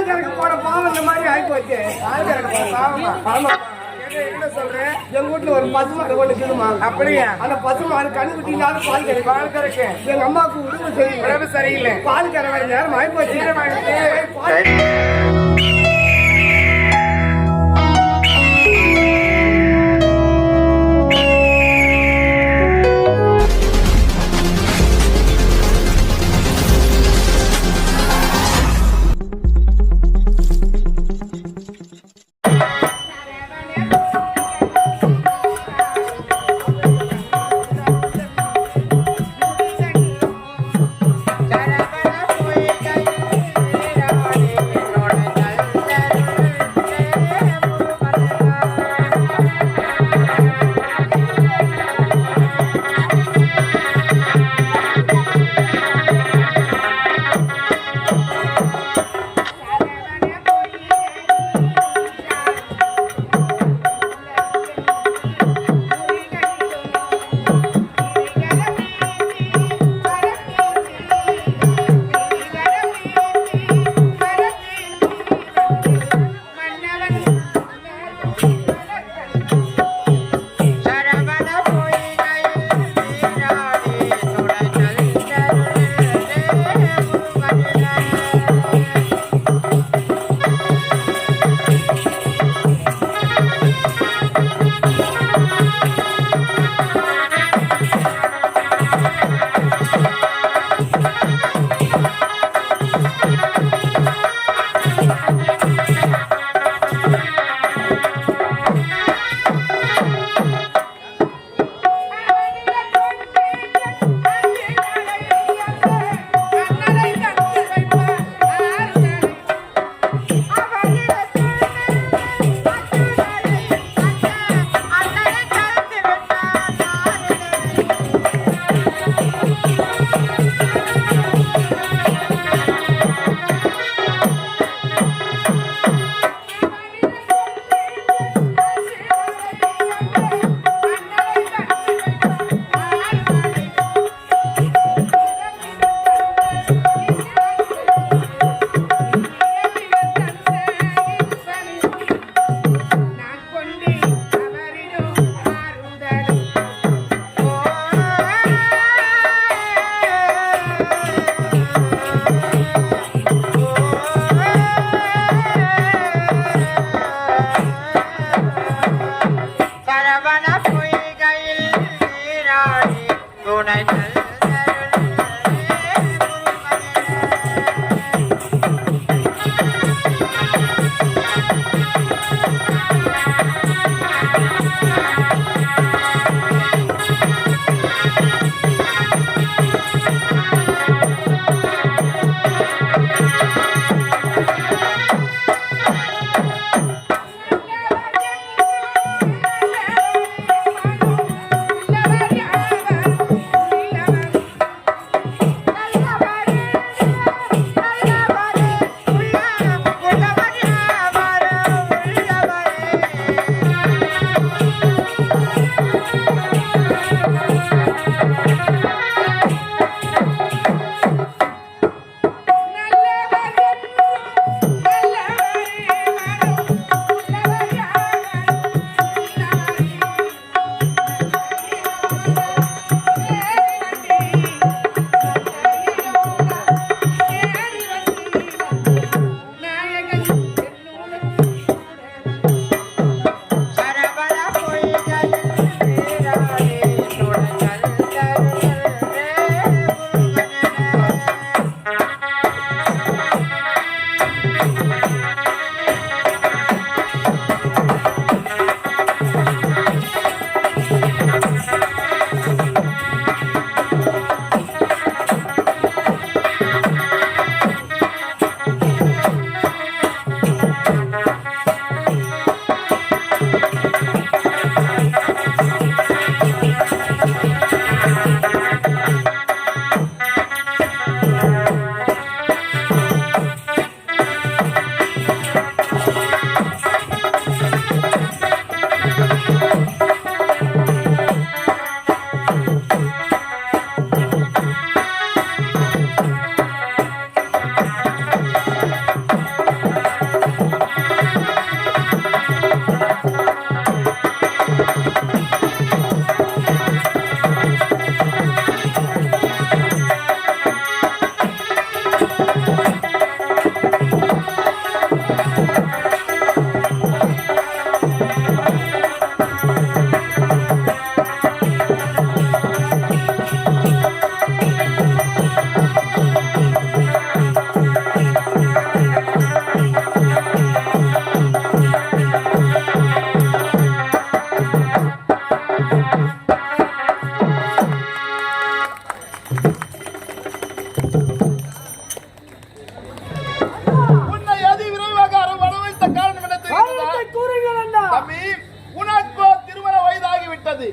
பால் கறக்க போன பாவம் இந்த மாதிரி ஆகி போச்சு. பால் கறக்க போன பாவமா? ஆமா. என்ன சொல்றேன்? எங்க வீட்டுல ஒரு பசுமாடு ஒண்ணு இருக்குமா? அப்படியா? அந்த பசுமாடு கண்ணு குட்டினாலும் பால் கறக்க. பால் கறக்க எங்க அம்மாவுக்கு உடம்பு சரியில்லை. உடம்பு சரியில்லை. பால் கறவை நேரம் ஆகி போச்சு.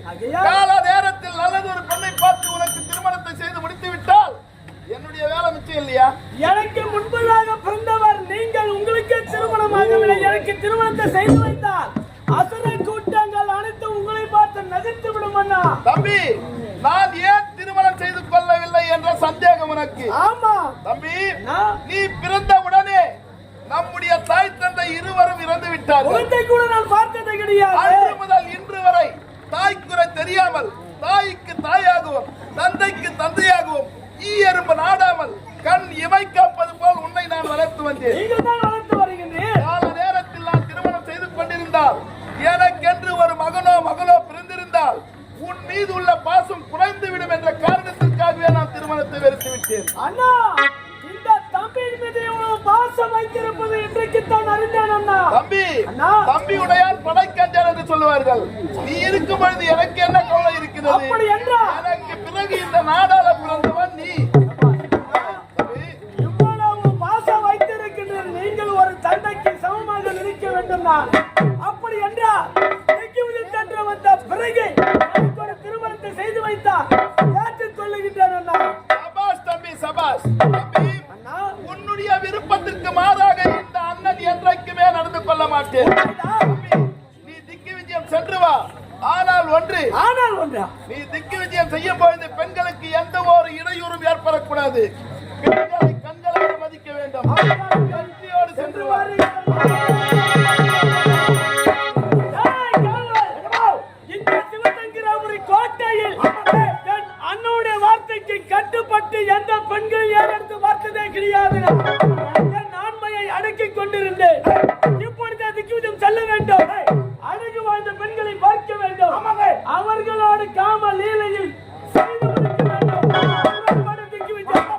முடியாது. கால நேரத்தில் நல்லது ஒரு பெண்ணை பார்த்து உனக்கு திருமணத்தை செய்து முடித்து விட்டால் என்னுடைய வேலை மிச்சம் இல்லையா? எனக்கு முன்பதாக பிறந்தவர் நீங்கள். உங்களுக்கு திருமணமாகவில்லை, எனக்கு திருமணத்தை செய்து வைத்தார். அசுர கூட்டங்கள் அனைத்து உங்களை பார்த்து நகர்த்து விடும் அண்ணா. தம்பி, நான் ஏன் திருமணம் செய்து கொள்ளவில்லை என்ற சந்தேகம் உனக்கு? ஆமா தம்பி, நீ பிறந்த உடனே நம்முடைய தாய் தந்தை இருவரும் இறந்து விட்டார்கள். உங்களை கூட நான் பார்த்தது கிடையாது. அன்று முதல் இன்று வரை தாய்க்குறை தெரியாமல் தாய்க்கு தாயாகவும் தந்தைக்கு தந்தையாகவும் ஈ எறும்பு நாடாமல் கண் இமைக்கப்பது போல் உன்னை நான் வளர்த்து வந்தேன். நீங்கள் தான் வளர்த்து வருகின்றீர்கள். கால நேரத்தில் நான் திருமணம் செய்து கொண்டிருந்தால் எனக்கென்று ஒரு மகனோ பிறந்திருந்தால் உன் மீது உள்ள பாசம் குறைந்துவிடும் என்ற காரணத்திற்காகவே நான் திருமணத்தை வெறுத்து விட்டேன். அண்ணா, இந்த தம்பியின் மீது இவ்வளவு பாசம் வைத்திருப்பது இன்றைக்குத்தான் அறிந்தேன் அண்ணா. தம்பி உடையார் படைக்கஞ்சார் என்று சொல்லுவார்கள். நீ இருக்கும் பொழுது எனக்கு என்ன கவலை இருக்கிறது? அப்படி என்றால் எனக்கு பிறகு இந்த நாடால பிறந்தவன் நீ. இவ்வளவு பாசம் வைத்திருக்கின்ற நீங்கள் ஒரு தந்தைக்கு சமமாக நினைக்க வேண்டும். நான் அப்படி என்றால் சென்று வந்த பிறகு எனக்கு ஒரு திருமணத்தை செய்து வைத்தார் ஏற்றுக் கொள்ளுகின்றேன் அண்ணா. சபாஷ் தம்பி, சபாஷ் தம்பி. உன்னுடைய விருப்பத்திற்கு மாறாக இந்த அண்ணன் என்றைக்குமே நடந்து கொள்ள மாட்டேன். நீ திக்கு விஜயம் சென்று வா. ஆனால் ஒன்று, நீ திக்கு விஜயம் செய்யும் பொழுது பெண்களுக்கு எந்த ஒரு இடையூறும் ஏற்படக்கூடாது. பெண்களை கண்களாக மதிக்க வேண்டும். வெற்றியோடு சென்று வா. கோட்டையில் அண்ணனுடைய வார்த்தைக்கு கட்டுப்பட்டு எந்த பெண்கள் ஏறெடுத்து பார்த்ததே கிடையாது. என் ஆண்மையை அடக்கிக் கொண்டிருந்தேன். இப்பொழுது திக்குவிதம் செல்ல வேண்டும். அழகு வாழ்ந்த பெண்களை பார்க்க வேண்டும். அவர்களோடு காம லீலையில் செய்து முடிக்க வேண்டும். திக்குவிதம்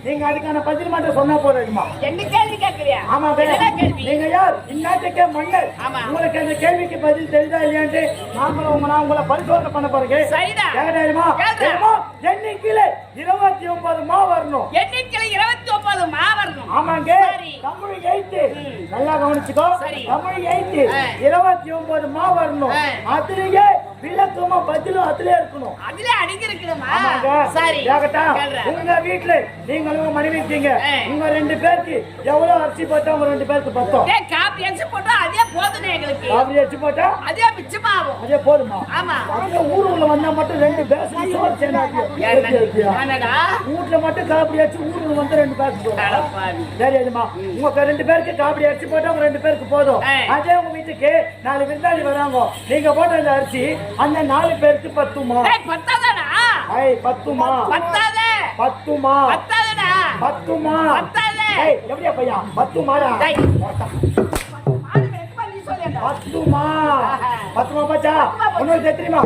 நீங்க அதுக்கான பதில் மட்டும் சொன்னா போதுமா? என்ன கேள்வி கேக்குறியா? ஆமா நீங்க யார்? இந்நாட்டுக்கே மன்னர். உங்களுக்கு அந்த கேள்விக்கு பதில் தெரியுதா இல்லையான்னு நான் உங்களை பரிசோதனை பண்ண போறேன். எண்ணிக்கையில 29 மா வரணும். எண்ணிக்கையில 29 மா வரணும். ஆமாங்க. தமிழ் 8 நல்லா கவனிச்சுக்கோ. தமிழ் 8 29 மா வரணும். அதுலயே விளக்கமா பதிலும் அதுல இருக்கணும். அதுல அடங்கி இருக்கணுமா? ஆமாங்க. சரி கேக்கட்டா? கேளுடா. உங்க வீட்டுல நீங்களும் உங்க மனைவி இருக்கீங்க. உங்க 2 பேருக்கு எவ்வளவு அரிசி போட்டா உங்க 2 பேருக்கு பத்தும்? டேய் காப்பி அரிசி போட்டா அதே போதுனே எங்களுக்கு. காப்பி அரிசி போட்டா அதே மிச்சமாகும். அதே போதுமா? ஆமா. அந்த ஊருக்குள்ள வந்தா மட்டும் 2 பேருக்கு சோறு சேனாக்கு. என்னடா? வீட்ல மட்டும் காப்பி அரிசி, ஊருக்குள்ள வந்து 2 பேருக்கு அட போதும். பாவி. சரி அதுமா, உங்க 2 பேருக்கு காப்பி அரிசி போட்டா உங்க 2 பேருக்கு போதும். அதே உங்க வீட்டுக்கு 4 விருந்தாளி வராங்க. நீங்க போட்ட அந்த அரிசி அந்த 4 பேருக்கு பத்துமா? டேய் பத்தாதடா. ஐய் பத்துமா? பத்தாதே. பத்துமா? பத்தாதடா. பத்துமா? பத்தாதே. ஏய் எப்படியா பையா பத்துமாடா? டேய் மாடு வெப்ப நீ சொல்லேடா. பத்துமா? பத்துமா பாச்சா? உனக்கு தெரியுமா?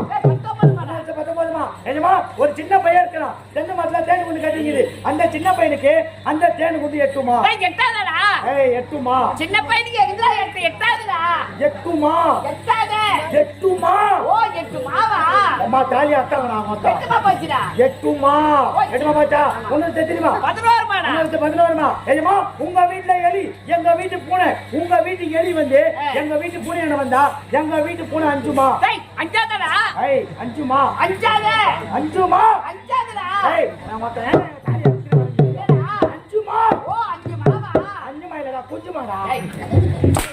ஒரு சின்ன பையன் இருக்கான். தென்னை மரத்துல தேன் குண்டு கட்டிங்குது. அந்த சின்ன பையனுக்கு அந்த தேன் குண்டு எட்டுமா? டேய் எட்டாதடா. ஏய் எட்டுமா? சின்ன பையனுக்கு எதுல எட்டாதடா. எட்டுமா? எட்டாதே. எட்டுமா? ஓ எட்டுமாவா? அம்மா தாலி அட்டாங்கடா மொத்தம். எட்டுமா போச்சுடா. எட்டுமா? எட்டுமா பாச்சா? உனக்கு தெரியுமா? 11 மாடா. உனக்கு 11மா? ஏமா உங்க வீட்ல எலி, எங்க வீட்டு பூனை. உங்க வீட்டு எலி வந்து எங்க வீட்டு பூனை என்ன வந்தா எங்க வீட்டு பூனை 5மா? டேய் அஞ்சாதடா. ஏய் 5மா? அஞ்சாதே. 5மா? அஞ்சாதடா. ஏய் நான் மொத்தம் 5மா? ஓ 5 மாவா? 5மா இல்லடா கொஞ்சமாடா. டேய்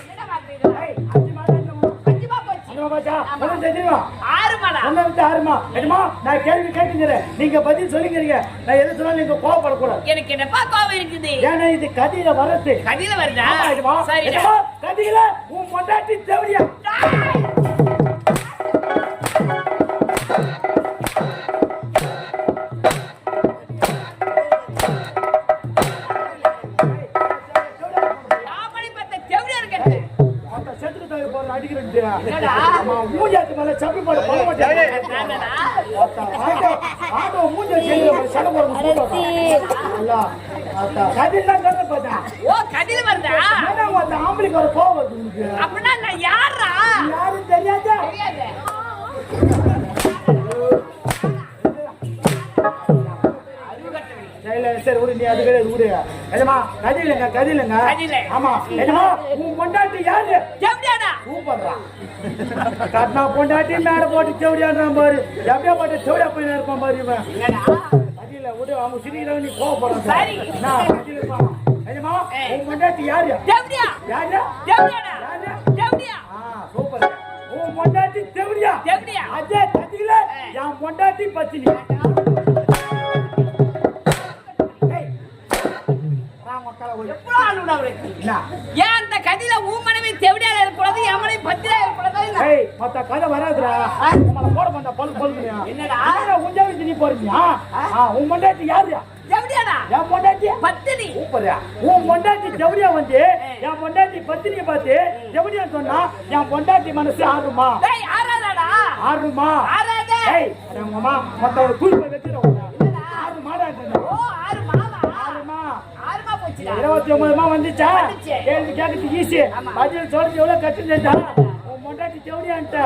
என்னடா மாட்டீங்க? ஏய் 5மா 5 மா போச்சு. 5மா பாச்சா? உனக்கு தெரியுமா? 6 மாடா. உன்னை விட்டு 6மா? ஏமா நான் கேள்வி கேட்கிறேன், நீங்க பதில் சொல்லுங்கறீங்க. நான் எது சொன்னாலும் நீங்க கோவப்படக்கூடாது. எனக்கு என்னப்பா கோவம் இருக்குது? ஏன்னா இது கதியில வரது. கதியில வருதா? ஆமா இதுமா. சரிடா. இதுமா கதியில உன் பொண்டாட்டி தேவடியா? நாமளே பார்த்த செவிலியா இருக்கட்டு. அந்த செத்துக்கு தவிர போற அடிக்கிறேன். என்னடா? அம்மா மூஞ்சாத்து மேல சப்பி போட போக மாட்டேன். என்னடா? ஆட்டோ மூஞ்ச செய்யற சட போற மூஞ்சி. அல்ல ஆட்டா கதில கண்ண பார்த்தா. ஓ கதியில வருதா? என்ன அந்த ஆம்பளைக்கு ஒரு கோவம் வருது உங்களுக்கு? அப்படின்னா நான் யாரா? யாரும் தெரியாதா? தெரியாது. சரி விடு, நீ அதுக்கே விடு. எஜமா கதிலங்க கதிலங்க. கதில. ஆமா எஜமா உன் பொண்டாட்டி யாரு? செவிலியாடா. சூப்பர்ரா. கட்னா பொண்டாட்டி மேல போட்டு செவடியாடுறான் பாரு. எப்படியா போட்டு செவடியா போய் இருப்பான் பாரு இவன். என்னடா? கதில விடு, அவங்க சிரிக்கிறவன் நீ கோவப்படுற. சரி. நான் கதில இருப்பான். எஜமா உன் பொண்டாட்டி யாரு? செவிலியா. யாரு? செவிலியாடா. யாரு? செவிலியா. சூப்பர். உன் பொண்டாட்டி செவடியா? செவிலியா. அதே கதில என் பொண்டாட்டி பத்தினி. எவ்வளவு ஆளுடா அவருக்கு? ஏன் அந்த கதியில உன் மனைவி செவிலியால இருக்கக்கூடாது, என் மனைவி பத்திரியா இருக்கக்கூடாது? ஏய் மத்த கதை வராதுடா. நம்மள போட மாட்டா பல் பல்லுறியா? என்னடா? உஞ்சா வச்சு நீ போறீங்க. உன் பொண்டாட்டி யாரு? செவிலியாடா. என் பொண்டாட்டி பத்தினி. சூப்பரா. உன் பொண்டாட்டி ஜவுடியா வந்து என் பொண்டாட்டி பத்தினியை பார்த்து ஜவுடியா சொன்னா என் பொண்டாட்டி மனசு ஆறுமா? டேய் ஆறாதடா. ஆறுமா? ஆறாதே. ஏய் அம்மா மத்த ஒரு குளிப்பை வெச்சிரோம். ஆறு மாடா இருக்கணும். ஓ 6 மாவா? ஆறுமா? 6 மா போச்சுடா. 29 வந்துச்சா? வந்துச்சு. கேள்வி கேட்கறது ஈஸி. பதில் சொல்றது எவ்வளவு கஷ்டம். உன் பொண்டாட்டி ஜவுடியான்ட்ட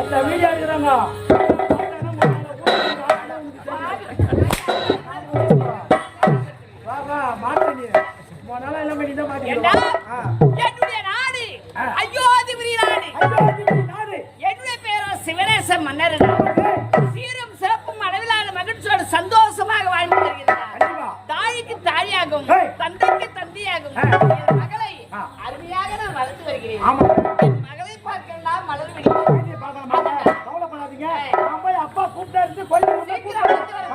அந்த வீடியோ எடுக்கிறாங்க. ஏண்டா? என்னுடைய நாடு அயோத்திபுரி நாடு. என்னுடைய பேரோ சிவனேச மன்னர்டா. சீரும் சிறப்பும் அளவிலான மகிழ்ச்சியோடு சந்தோஷமாக வாழ்ந்து வருகிறார். தாய்க்கு தாயாகும், தந்தைக்கு தந்தையாகும் என் மகளை அருமையாக நான் வளர்த்து வருகிறேன். என் மகளை பார்க்கலாம் மலர் விடுகிறேன். கவலைப்படாதீங்க. அப்பா கூப்பிட்டு கொஞ்சம் சீக்கிரம் வளர்த்து வர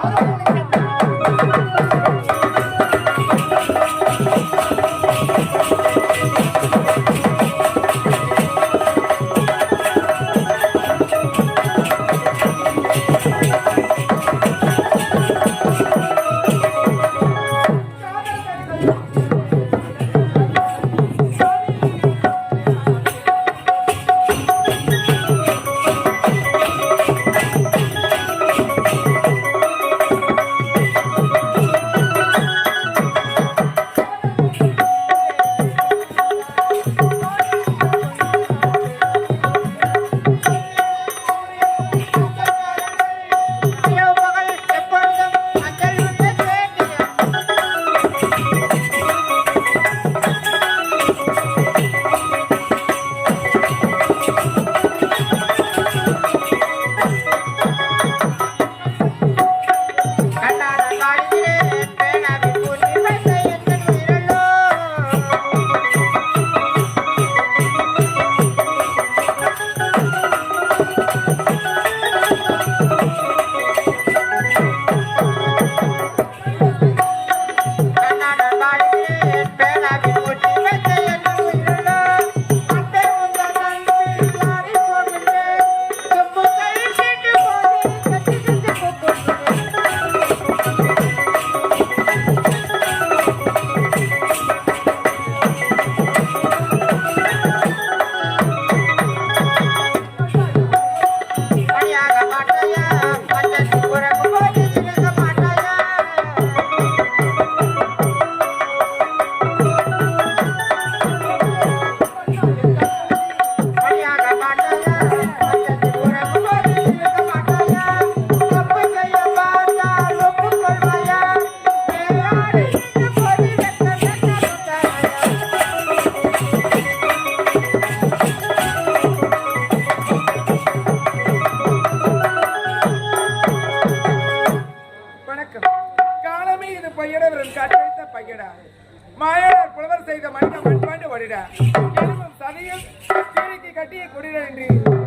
கட்டிய குடிநீர் என்று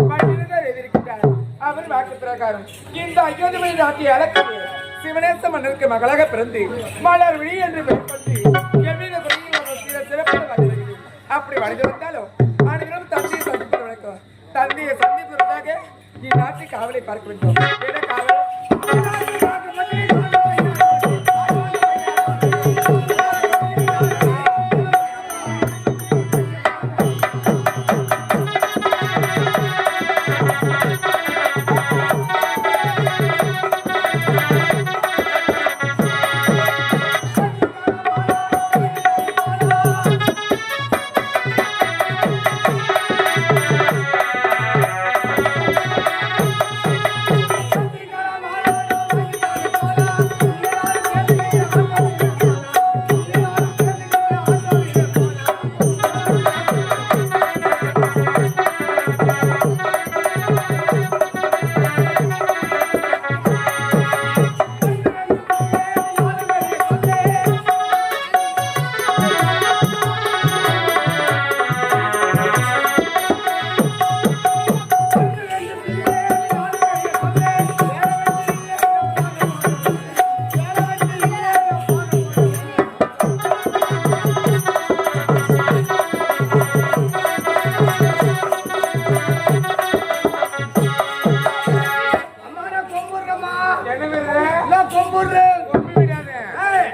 பட்டிருந்தார் எதிர்க்கின்றார். அவர் வாக்கு பிரகாரம் இந்த அயோத்தியை நாட்டிய அளக்கிறது சிவனேச மன்னருக்கு மகளாக பிறந்து மலர் விழி என்று பெயர்பட்டு எவ்வித குறையும் சிறப்பு வருகிறது. அப்படி வளர்ந்து வந்தாலும் அனைவரும் தந்தையை சந்திப்பு வழக்கம். தந்தையை சந்திப்பதற்காக இந்நாட்டு காவலை பார்க்க வேண்டும். என்ன காவல்?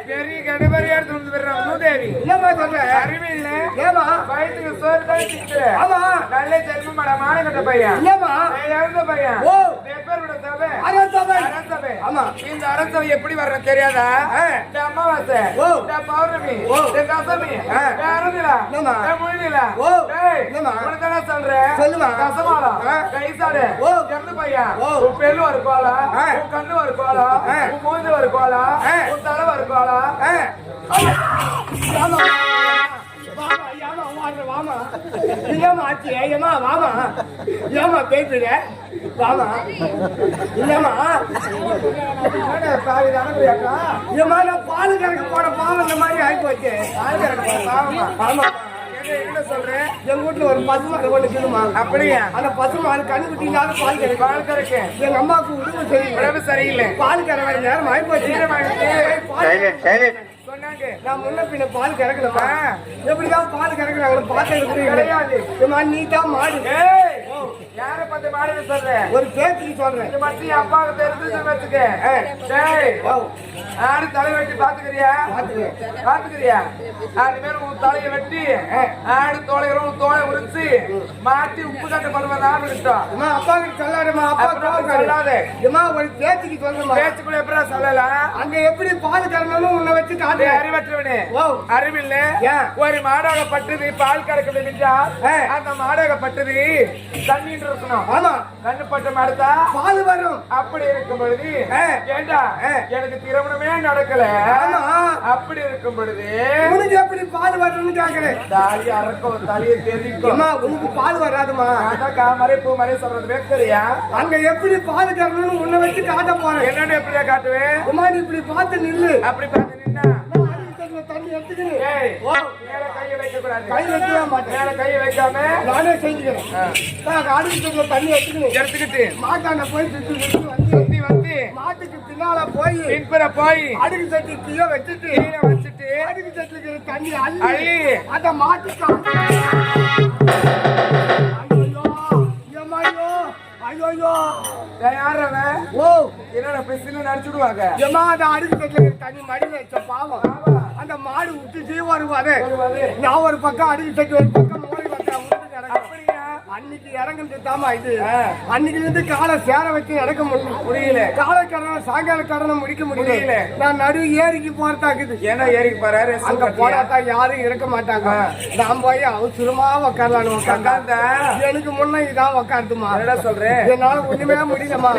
பெரிய கடுபரியா அறிவில்ல வயிற்றுக்கு சோறு தான் திக்கிற. நல்ல ஜென்மம் மானகட்ட பையன் இறந்த பையன். இந்த அரசவை எப்படி வர்ற தெரியாதா? அமாவாசை, பௌர்ணமி, தசமி, சொல்றேன் கசமாலம் கைசாடு எந்த பையன் பெண்ணு ஒரு கோலம், கண்ணு ஒரு கோலம், மூஞ்சி ஒரு கோலம், தலை ஒரு கோலம். பாலு கணக்கு போட பாவம் இந்த மாதிரி ஆகி போச்சு. என்ன சொல்றேன்? எங்க வீட்டுல ஒரு பசுமாடு ஒண்ணு இருக்குமா? அப்படியா? அந்த பசுமாடு கண்ணு குட்டினாலும் பால் கிடைக்கும். பால் கறக்கு எங்க அம்மாவுக்கு உடம்பு சரியில்லை. பால் கற வேற நேரம் ஆகி போச்சு. சொன்னாங்க நான் முன்ன பின்ன பால் கறக்கலப்பா. எப்படிதான் பால் கறக்குறாங்க பார்த்தது கிடையாது. நீ தான் மாடு. யார பத்தி மாடு சொல்ற? ஒரு பேச்சுக்கு சொல்றேன். இது மட்டும் அப்பாவுக்கு தெரிஞ்சு வச்சுக்க. ஆடு தலை வெட்டி பாத்துக்கிறியா? பாத்துக்கிறியா? ஆடு பேர் உன் தலையை வெட்டி ஆடு தோலைகளும் உன் தோலை உரிச்சு மாட்டி உப்பு கட்டு பண்ணுவேன். ஆடு கிட்டோம் அப்பா கிட்ட சொல்லாதேமா. அப்பா சொல்லாதே. ஒரு பேச்சுக்கு சொல்றேன். பேச்சுக்குள்ள எப்படி சொல்லலாம்? அங்க எப்படி பால் கறந்தாலும் உன்னை வச்சு காட்டு. அறிவற்றவனே அறிவில்லை. ஒரு மாடாகப்பட்டது பால் கறக்கிறது என்றால் அந்த மாடாகப்பட்டது தண்ணி இருக்கணும். ஆமா கண்ணு பட்ட மாடுதா பால் வரும். அப்படி இருக்கும் பொழுது ஏண்டா எனக்கு திருமணமே நடக்கல. அப்படி இருக்கும் பொழுது உனக்கு எப்படி பால் வரணும்னு கேக்குறேன். தாலி அறக்கும் தலையை தெரிவிக்கும். உனக்கு பால் வராதுமா. மறை பூ மறை சொல்றது வேக்கறியா? அங்க எப்படி பால் கறணும்னு உன்னை வச்சு காட்ட போறேன். என்னன்னு எப்படியா காட்டுவேன்? நீ இப்படி பார்த்து நில்லு. அப்படி பார்த்து நின்னா தண்ணி எடுத்துக்கணும். கையை வைக்க கூடாது. கை வைக்கவே மாட்டேன். மேல கையை வைக்காம நானே செஞ்சுக்கிறேன். அடுத்த தண்ணி எடுத்துக்கிட்டு மாட்டாண்ட போய் சுத்தி வந்து மாட்டுக்கு பின்னால போய் பின்புற போய் அடுக்கு சட்டி கீழே வச்சுட்டு வச்சுட்டு அடுக்கு சட்டிக்கு தண்ணி அள்ளி அந்த மாட்டுக்கு என்னோட பிரச்சனை நடிச்சுடுவாங்க. அடுக்கு சட்டில தண்ணி மடியில வச்ச பாவம் அந்த மாடு விட்டு வருவாரு. நான் ஒரு பக்கம் அடுக்கு சட்டி ஒரு பக்கம் மூடி வந்தேன். அன்னைக்கு இறங்குறது தாமா இது. அன்னைக்கு இருந்து காலை சேர வச்சு இறக்க முடியல. காலை கடனை சாயங்கால கடனை முடிக்க முடியல. நான் நடு ஏரிக்கு போறதாக்குது. ஏன்னா ஏரிக்கு போறாரு அங்க போராட்டா யாரும் இருக்க மாட்டாங்க. நான் போய் அவசரமா உக்காரலான்னு உட்காந்தா எனக்கு முன்ன இதான் உக்காந்துமா. என்ன சொல்றேன்? என்னால ஒண்ணுமே முடியலமா.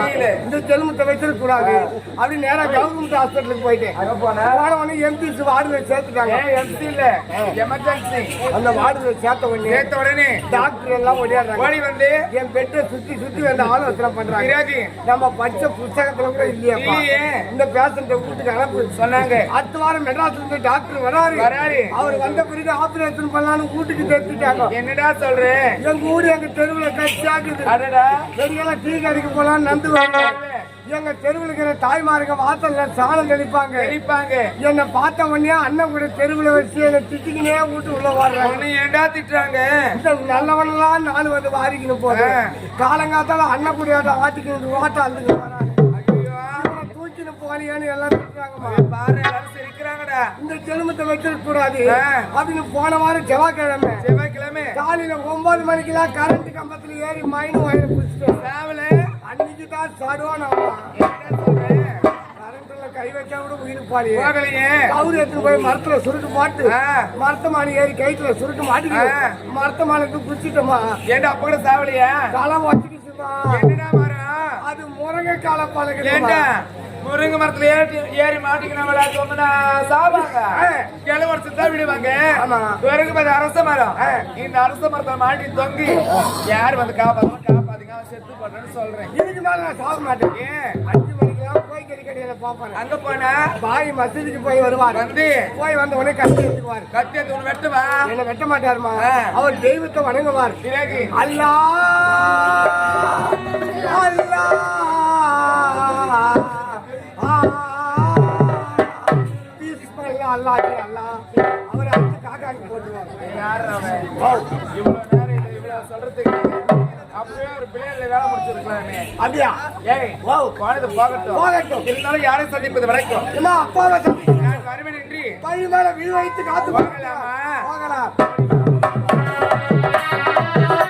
இந்த ஜென்மத்தை வச்சிருக்க கூடாது. அப்படி நேரா கவர்மெண்ட் ஹாஸ்பிட்டலுக்கு போயிட்டேன். போன உடனே எம்டிசி வார்டுல சேர்த்துட்டாங்க. எம்சி இல்ல எமர்ஜென்சி. அந்த வார்டுல சேர்த்த உடனே டாக்டர் எல்லாம் ஒடியா வர்றாங்க ஓடி வந்து என் பெட்டை சுத்தி சுத்தி வந்து ஆலோசனை பண்றாங்க பிறகு நம்ம படிச்ச புத்தகத்துல கூட இல்லையா இல்லையே. இந்த பேஷண்ட வீட்டுக்கு அனுப்பு சொன்னாங்க அடுத்த வாரம் மெட்ராஸ்ல இருந்து டாக்டர் வராரு அவர் வந்த பிறகு ஆபரேஷன் பண்ணலாம்னு வீட்டுக்கு தெரிஞ்சுட்டாங்க என்னடா சொல்றேன் எங்க ஊரு எங்க தெருவுல கட்சியாக்குது அடடா வெளியெல்லாம் டீ கடைக்கு போலாம் நந்து வருவாங்க எங்க தெருவுல இருக்கிற தாய்மாருங்க வாசல்ல சாணம் தெளிப்பாங்க என்னை பார்த்த உடனே அண்ணன் கூட தெருவுல வச்சு என்னை திட்டிக்கினே வீட்டு உள்ள வர்றாங்க உன்னை ஏன்டா திட்டுறாங்க இந்த நல்லவனெல்லாம் நாலு வந்து வாரிக்கணும் போது காலங்காத்தால அண்ணன் கூட ஆட்டிக்கணும் வாட்டா அழுதுக்கு வராங்க தூக்கின்னு போலியான்னு எல்லாம் திட்டுறாங்கம்மா பாரு எல்லாரும் சிரிக்கிறாங்கடா இந்த ஜென்மத்தை வைக்க கூடாது அப்படின்னு போன வாரம் செவ்வாய்க்கிழமை காலையில 9 மணிக்கெல்லாம் கரண்ட் கம்பத்துல ஏறி மைனு வயலை பிடிச்சிட்டேன் சாவல அன்னைக்கு தான் சடுவானா கரண்ட்ல கை வச்சா கூட உயிர் பாடி போகலையே அவரு எடுத்து போய் மரத்துல சுருட்டு மாட்டு மரத்த மானி ஏறி கைத்துல சுருட்டு மாட்டி மரத்த மானுக்கு குடிச்சிட்டோமா ஏன்டா அப்ப கூட சாவலையா களம் வச்சுக்கிச்சுமா என்னடா மரம் அது முருங்கை கால பழகுது ஏன்டா முருங்கை மரத்துல ஏறி மாட்டிக்கினா சொன்னா சாவாங்க கிளை வருஷம் தான் விடுவாங்க பிறகு அரச மரம் இந்த அரச மரத்துல மாட்டி தொங்கி யார் வந்து காப்பாத்துங்க செத்து போட்டேன்னு சொல்றேன் இதுக்கு மேல நான் சாக மாட்டேன் 5 மணிக்கெல்லாம் போய் கறிக்கடையில பாப்பேன் அங்க போனா பாய் மசூதிக்கு போய் வருவார் போய் வந்த உடனே கட்டி எடுத்துக்குவார் கத்தி எடுத்து உன்னை வெட்டுவா என்ன வெட்ட மாட்டாருமா அவர் தெய்வத்தை வணங்குவார் பிறகு அல்லா அல்லா அல்லாஹ் அல்லாஹ் அவர் அடுத்து காக்காக்கு போட்டுருவார் யார் அவன் இவ்வளவு நேரம் இவ்வளவு சொல்றதுக்கு அப்படியே ஒரு பிள்ளைல வேலை முடிச்சிருக்கலாமே அப்படியா ஏய் குழந்தை போகட்டும் இருந்தாலும் யாரையும் சந்திப்பது வரைக்கும் அப்பாவை கருவினின்றி பழி மேல வீடு வைத்து காத்து போகலாமா போகலாம்